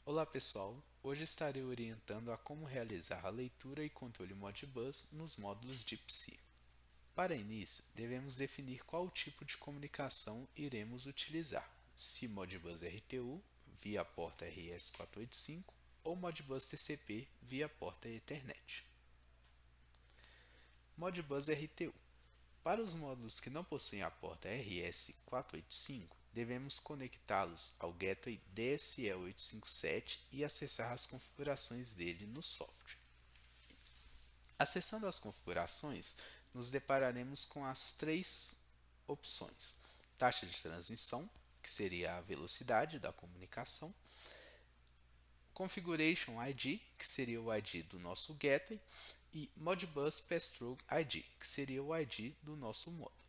Olá pessoal, hoje estarei orientando a como realizar a leitura e controle Modbus nos módulos de PSI. Para início, devemos definir qual tipo de comunicação iremos utilizar, se Modbus RTU via porta RS485 ou Modbus TCP via porta Ethernet. Modbus RTU. Para os módulos que não possuem a porta RS485, devemos conectá-los ao Gateway DSE857 e acessar as configurações dele no software. Acessando as configurações, nos depararemos com as três opções: taxa de transmissão, que seria a velocidade da comunicação, Configuration ID, que seria o ID do nosso gateway, e Modbus Passthrough ID, que seria o ID do nosso módulo.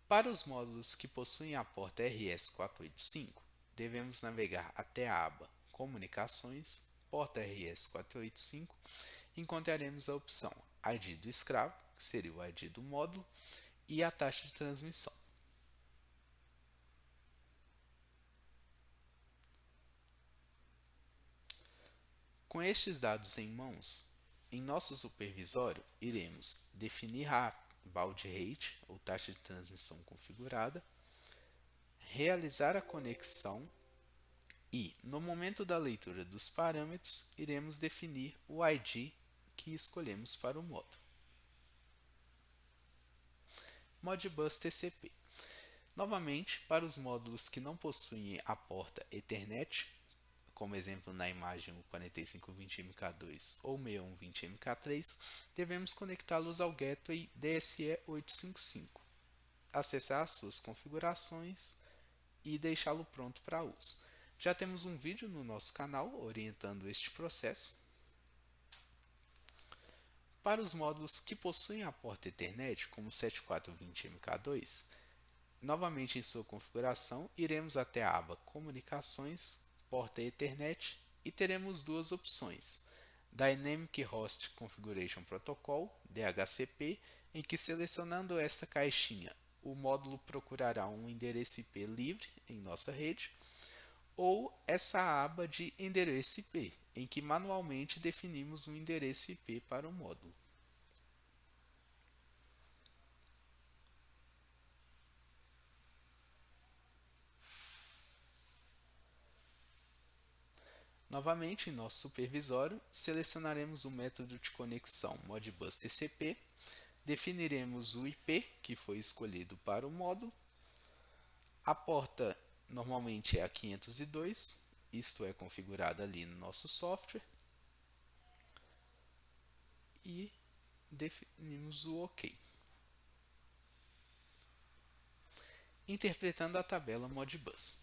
Para os módulos que possuem a porta RS485, devemos navegar até a aba Comunicações, porta RS485, e encontraremos a opção ID do escravo, que seria o ID do módulo, e a taxa de transmissão. Com estes dados em mãos, em nosso supervisório, iremos definir a baud rate, ou taxa de transmissão configurada, realizar a conexão e, no momento da leitura dos parâmetros, iremos definir o ID que escolhemos para o módulo. Modbus TCP. Novamente, para os módulos que não possuem a porta Ethernet, como exemplo na imagem o 4520MK2 ou 6120MK3, devemos conectá-los ao Gateway DSE855, acessar as suas configurações e deixá-lo pronto para uso. Já temos um vídeo no nosso canal orientando este processo. Para os módulos que possuem a porta Ethernet, como 7420MK2, novamente em sua configuração, iremos até a aba Comunicações, porta Ethernet e teremos duas opções: Dynamic Host Configuration Protocol, DHCP, em que selecionando esta caixinha, o módulo procurará um endereço IP livre em nossa rede, ou essa aba de endereço IP, em que manualmente definimos um endereço IP para o módulo. Novamente, em nosso supervisório, selecionaremos o método de conexão Modbus TCP, definiremos o IP que foi escolhido para o módulo, a porta normalmente é a 502, isto é configurada ali no nosso software, e definimos o OK. Interpretando a tabela Modbus.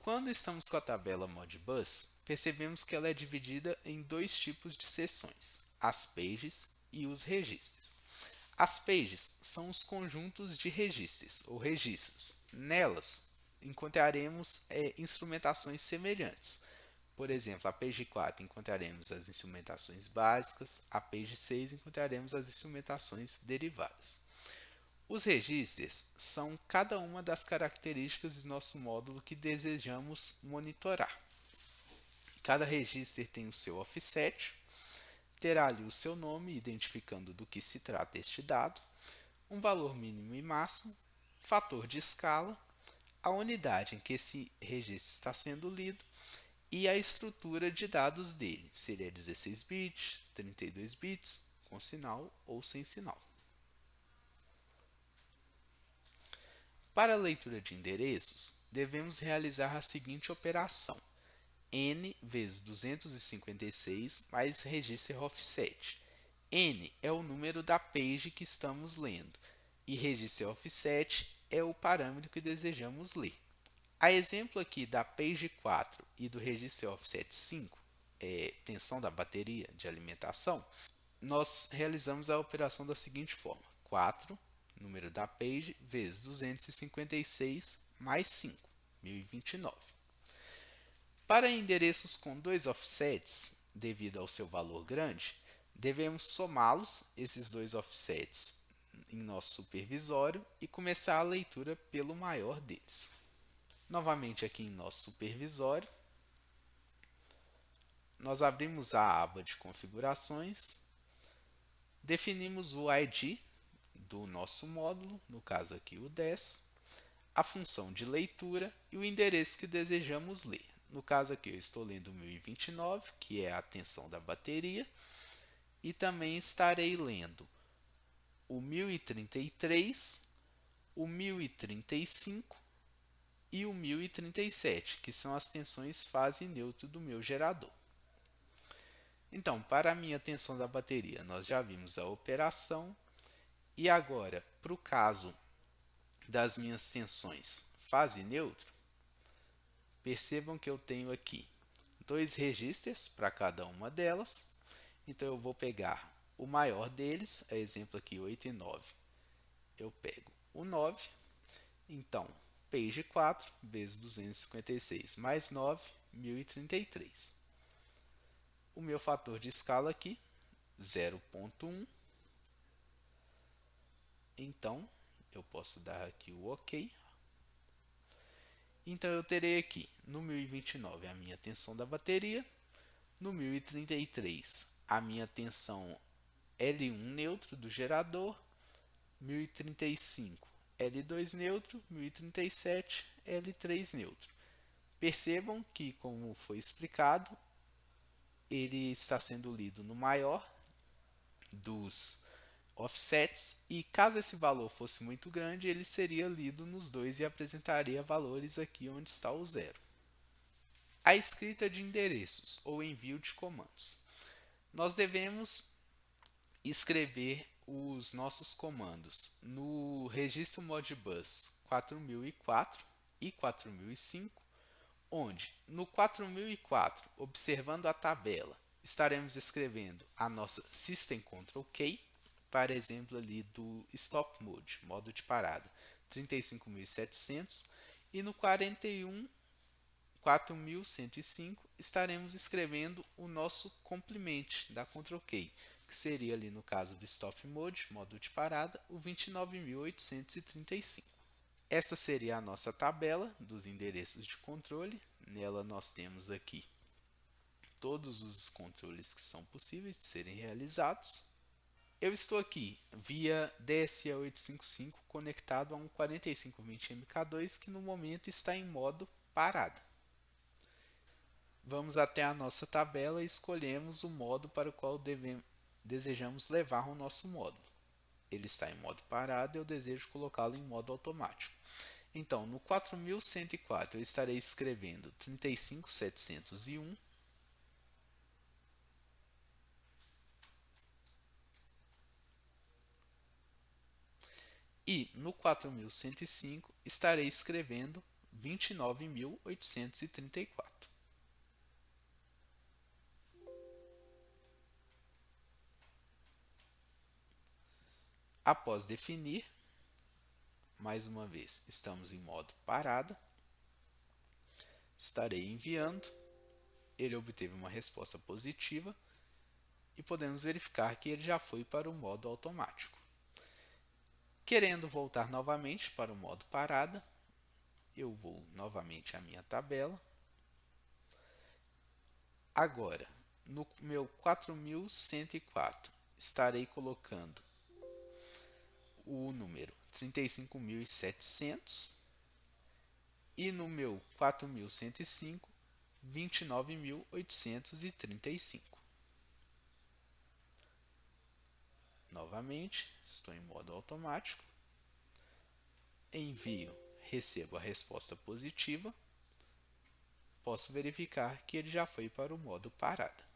Quando estamos com a tabela Modbus, percebemos que ela é dividida em dois tipos de seções: as pages e os registros. As pages são os conjuntos de registros ou registros. Nelas encontraremos instrumentações semelhantes. Por exemplo, a page 4 encontraremos as instrumentações básicas, a page 6 encontraremos as instrumentações derivadas. Os registros são cada uma das características do nosso módulo que desejamos monitorar. Cada registro tem o seu offset, terá ali o seu nome, identificando do que se trata este dado, um valor mínimo e máximo, fator de escala, a unidade em que esse registro está sendo lido e a estrutura de dados dele, se ele é 16 bits, 32 bits, com sinal ou sem sinal. Para a leitura de endereços, devemos realizar a seguinte operação: n vezes 256 mais register offset. N é o número da page que estamos lendo e register offset é o parâmetro que desejamos ler. A exemplo aqui da page 4 e do register offset 5, tensão da bateria de alimentação, nós realizamos a operação da seguinte forma: 4, número da page, vezes 256 mais 5, 1029. Para endereços com dois offsets, devido ao seu valor grande, devemos somá-los, esses dois offsets, em nosso supervisório e começar a leitura pelo maior deles. Novamente aqui em nosso supervisório, nós abrimos a aba de configurações, definimos o ID do nosso módulo, no caso aqui o 10, a função de leitura e o endereço que desejamos ler. No caso aqui eu estou lendo o 1029, que é a tensão da bateria, e também estarei lendo o 1033, o 1035 e o 1037, que são as tensões fase e neutro do meu gerador. Então, para a minha tensão da bateria, nós já vimos a operação. E agora, para o caso das minhas tensões fase e neutro, percebam que eu tenho aqui dois registros para cada uma delas. Então, eu vou pegar o maior deles, a exemplo aqui 8 e 9. Eu pego o 9, então, page 4 vezes 256 mais 9, 1033. O meu fator de escala aqui, 0,1. Então, eu posso dar aqui o OK. Então, eu terei aqui no 1029 a minha tensão da bateria, no 1033 a minha tensão L1 neutro do gerador, 1035 L2 neutro, 1037 L3 neutro. Percebam que, como foi explicado, ele está sendo lido no maior dos offsets, e caso esse valor fosse muito grande, ele seria lido nos dois e apresentaria valores aqui onde está o zero. A escrita de endereços ou envio de comandos. Nós devemos escrever os nossos comandos no registro Modbus 4004 e 4005, onde no 4004, observando a tabela, estaremos escrevendo a nossa System Control Key, para exemplo ali do Stop Mode, modo de parada, 35.700, e no 4105 estaremos escrevendo o nosso complement da Control Key, que seria ali no caso do Stop Mode, modo de parada, o 29.835. Essa seria a nossa tabela dos endereços de controle. Nela nós temos aqui todos os controles que são possíveis de serem realizados. Eu estou aqui via DSE855 conectado a um 4520MK2 que no momento está em modo parada. Vamos até a nossa tabela e escolhemos o modo para o qual desejamos levar o nosso módulo. Ele está em modo parado e eu desejo colocá-lo em modo automático. Então, no 4104 eu estarei escrevendo 35701. E no 4105 estarei escrevendo 29.834. Após definir, mais uma vez, estamos em modo parada. Estarei enviando. Ele obteve uma resposta positiva e podemos verificar que ele já foi para o modo automático. Querendo voltar novamente para o modo parada, eu vou novamente à minha tabela. Agora, no meu 4104, estarei colocando o número 35.700 e no meu 4105, 29.835. Novamente, estou em modo automático. Envio, recebo a resposta positiva. Posso verificar que ele já foi para o modo parada.